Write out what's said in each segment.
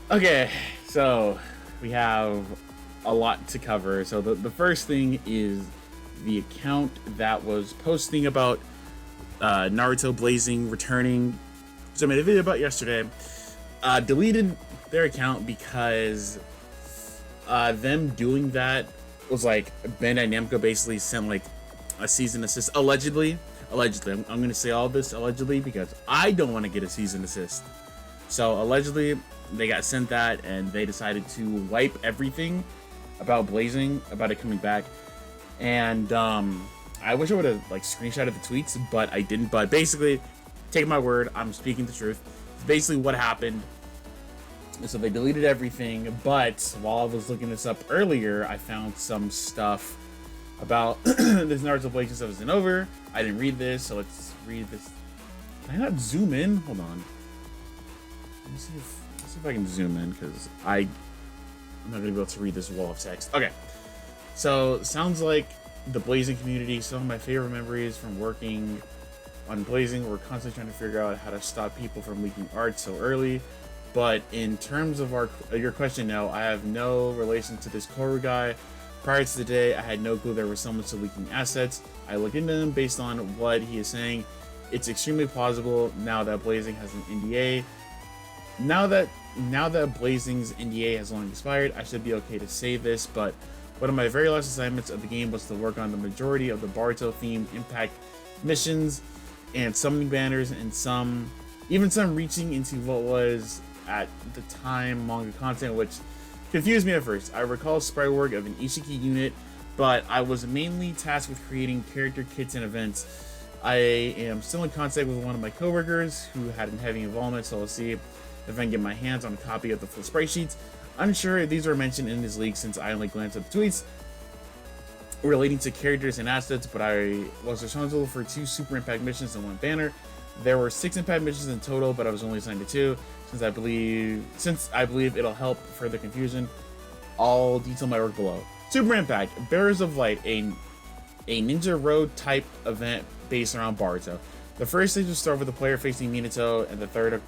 Okay, so we have a lot to cover. So the first thing is the account that was posting about Naruto Blazing returning. So I made a video about yesterday. Deleted their account because them doing that was like Bandai Namco basically sent like a cease and assist. Allegedly, I'm gonna say all this allegedly because I don't want to get a cease and assist. So allegedly, they got sent that, and they decided to wipe everything about Blazing, about it coming back. And I wish I would have like screenshotted the tweets, but I didn't. But basically, take my word, I'm speaking the truth. It's basically what happened. So they deleted everything, but while I was looking this up earlier, I found some stuff about this Naruto Blazing stuff isn't over. I didn't read this, so let's read this. Can I not zoom in? Hold on. Let's see if I can zoom in, because I'm not gonna be able to read this wall of text. Okay, so sounds like the Blazing community. Some of my favorite memories from working on Blazing were constantly trying to figure out how to stop people from leaking art so early. But in terms of your question, no, I have no relation to this Koru guy. Prior to the day, I had no clue there was someone still leaking assets. I looked into him based on what he is saying. It's extremely plausible now that Blazing has an NDA. Now that Blazing's NDA has long expired, I should be okay to say this, but one of my very last assignments of the game was to work on the majority of the Boruto-themed impact missions and summoning banners, and even some reaching into what was at the time manga content, which confused me at first. I recall sprite work of an Ishiki unit, but I was mainly tasked with creating character kits and events. I am still in contact with one of my coworkers who had a heavy involvement, so I'll see if I can get my hands on a copy of the full sprite sheets. Unsure if these were mentioned in this leak since I only glanced at the tweets relating to characters and assets, but I was responsible for 2 super impact missions and 1 banner. There were 6 impact missions in total, but I was only assigned to 2 since I believe it'll help further confusion. I'll detail my work below. Super impact, Bearers of Light, a Ninja Road type event based around Boruto. The first stage will start with the player facing Minato, and the third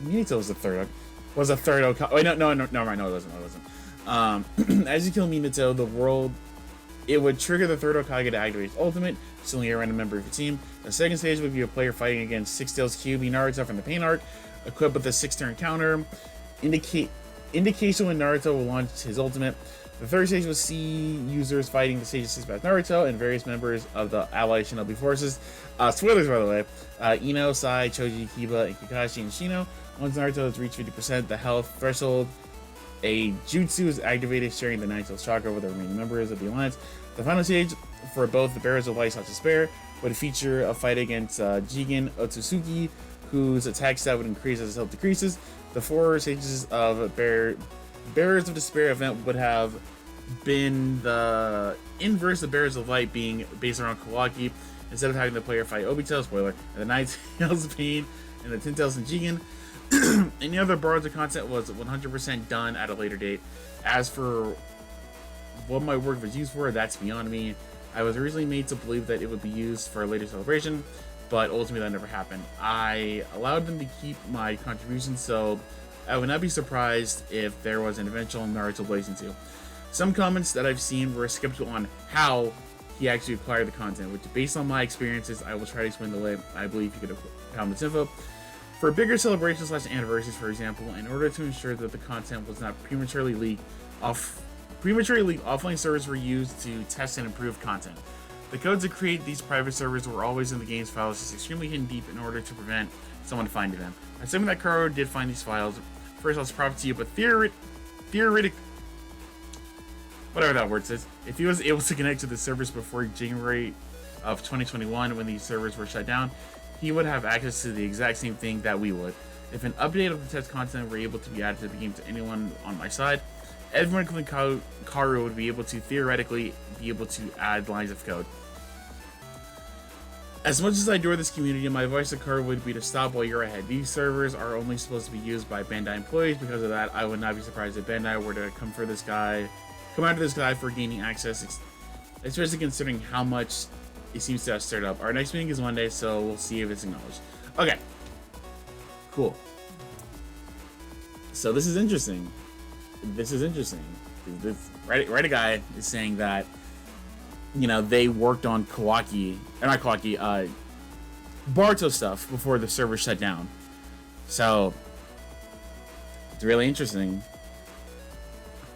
Minato was the third. Was a third Okage. Wait, no, right, no, it wasn't. As you kill Minato, it would trigger the third Okage to activate his ultimate, stealing a random member of your team. The second stage would be a player fighting against Six Tails QB Naruto from the Pain arc, equipped with a 6-turn counter. Indication when Naruto will launch his ultimate. The third stage will see users fighting the stage of 6-path Naruto and various members of the allied shinobi forces. Spoilers, by the way. Ino, Sai, Choji, Kiba, and Kakashi and Shino. Once Naruto has reached 50% the health threshold, a jutsu is activated, sharing the Nine Tails chakra with the remaining members of the alliance. The final stage for both the Bearers of Light Sought to Spare would feature a fight against Jigen Otsutsuki, whose attack stat would increase as his health decreases. The 4 stages of Bearers of Despair event would have been the inverse of Bearers of Light, being based around Kawaki. Instead of having the player fight Obito, spoiler, and the Nine Tails of Pain and the 10 Tails and Jigen, any other Boruto content was 100% done at a later date. As for what my work was used for, that's beyond me. I was originally made to believe that it would be used for a later celebration, but ultimately that never happened. I allowed them to keep my contribution, so I would not be surprised if there was an eventual Naruto Blazing 2. Some comments that I've seen were skeptical on how he actually acquired the content, which based on my experiences, I will try to explain the way I believe he could have found this info. For bigger celebrations / anniversaries, for example, in order to ensure that the content was not prematurely leaked, offline servers were used to test and improve content. The codes to create these private servers were always in the game's files, just extremely hidden deep in order to prevent someone finding them. Assuming that Karo did find these files, first I'll prop to you, but theoretic, whatever that word says, if he was able to connect to the servers before January of 2021 when these servers were shut down, he would have access to the exact same thing that we would. If an update of the test content were able to be added to the game to anyone on my side, everyone including Karu would be able to theoretically add lines of code. As much as I adore this community, my advice to Karu would be to stop while you're ahead. These servers are only supposed to be used by Bandai employees. Because of that, I would not be surprised if Bandai were to come after this guy for gaining access, especially considering how much it seems to have stirred up. Our next meeting is Monday, so we'll see if it's acknowledged. Okay, cool. So this is interesting. This is interesting. This Reddit guy is saying that, you know, they worked on Kawaki, or not Kawaki, Boruto stuff before the server shut down. So it's really interesting.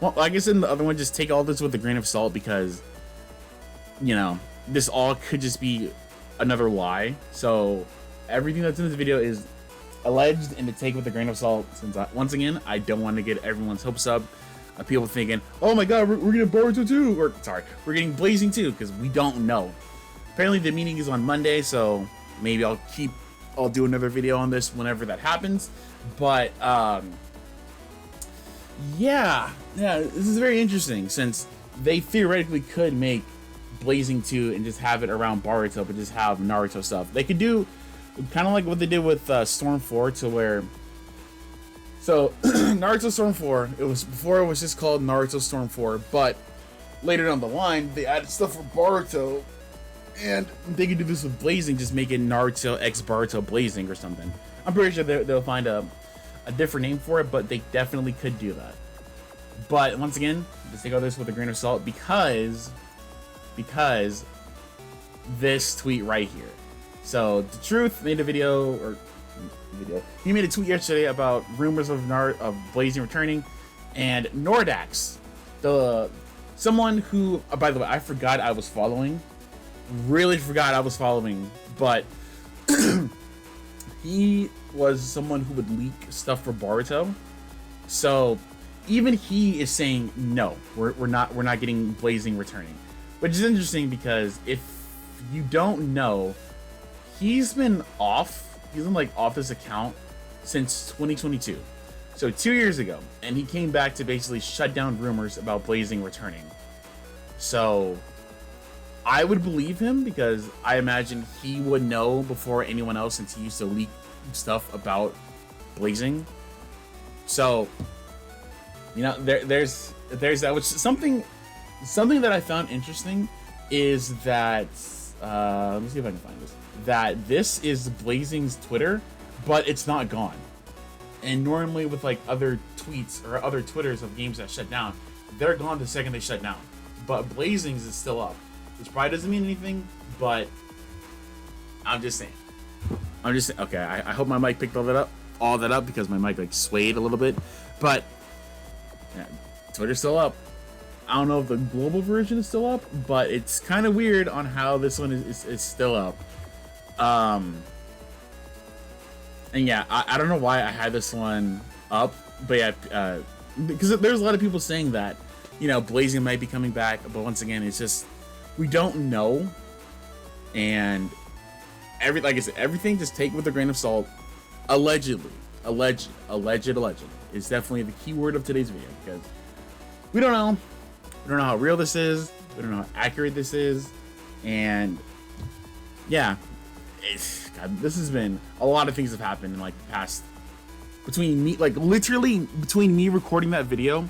Well, I guess in the other one, just take all this with a grain of salt, because, you know, this all could just be another lie. So everything that's in this video is alleged and to take with a grain of salt, since once again, I don't want to get everyone's hopes up of people thinking, oh my god, we're getting Boruto 2, or sorry, we're getting Blazing 2, because we don't know. Apparently the meeting is on Monday, so maybe I'll do another video on this whenever that happens. But yeah, this is very interesting, since they theoretically could make Blazing 2 and just have it around Boruto, but just have Naruto stuff. They could do kind of like what they did with Storm 4, to where, so Naruto Storm 4, it was just called Naruto Storm 4, but later down the line they added stuff for Boruto, and they could do this with Blazing, just make it Naruto X Boruto Blazing or something. I'm pretty sure they'll find a different name for it, but they definitely could do that. But once again, just take all this with a grain of salt, because this tweet right here. So The Truth made a video, he made a tweet yesterday about rumors of Blazing returning, and Nordax, someone who, by the way, I forgot I was following, really forgot I was following, but he was someone who would leak stuff for Boruto. So even he is saying no, we're not getting Blazing returning, which is interesting, because if you don't know, he's been off this account since 2022, so 2 years ago, and he came back to basically shut down rumors about Blazing returning. So I would believe him, because I imagine he would know before anyone else, since he used to leak stuff about Blazing. So, you know, there's that. Which something that I found interesting is that let me see if I can find this. That this is Blazing's Twitter, but it's not gone. And normally with like other tweets or other Twitters of games that shut down, they're gone the second they shut down. But Blazing's is still up, which probably doesn't mean anything, but I'm just saying. Okay, I hope my mic picked all that up, because my mic like swayed a little bit. But yeah, Twitter's still up. I don't know if the global version is still up, but it's kind of weird on how this one is still up. And yeah, I don't know why I had this one up, but yeah, because there's a lot of people saying that, you know, Blazing might be coming back, but once again, it's just, we don't know. And like I said, everything just take with a grain of salt. Allegedly is definitely the key word of today's video, because we don't know. We don't know how real this is. We don't know how accurate this is. And yeah, God, this has been, a lot of things have happened in like the past, between me, like literally between me recording that video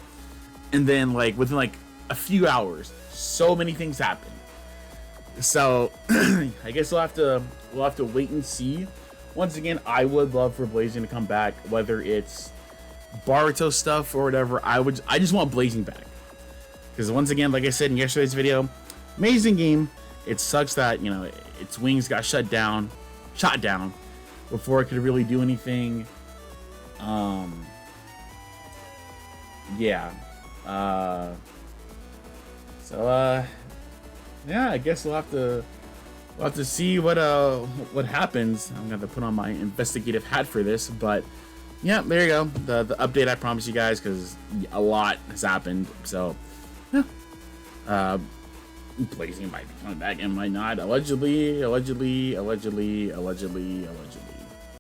and then like within like a few hours, so many things happened. So I guess we'll have to wait and see. Once again, I would love for Blazing to come back, whether it's Boruto stuff or whatever. I just want Blazing back, because once again, like I said in yesterday's video, amazing game. It sucks that, you know, its wings got shot down before it could really do anything. Yeah. Yeah, I guess we'll have to see what happens. I'm gonna have to put on my investigative hat for this, but yeah, there you go. The update I promised you guys, because a lot has happened. So yeah, Blazing might be coming back and might not. Allegedly.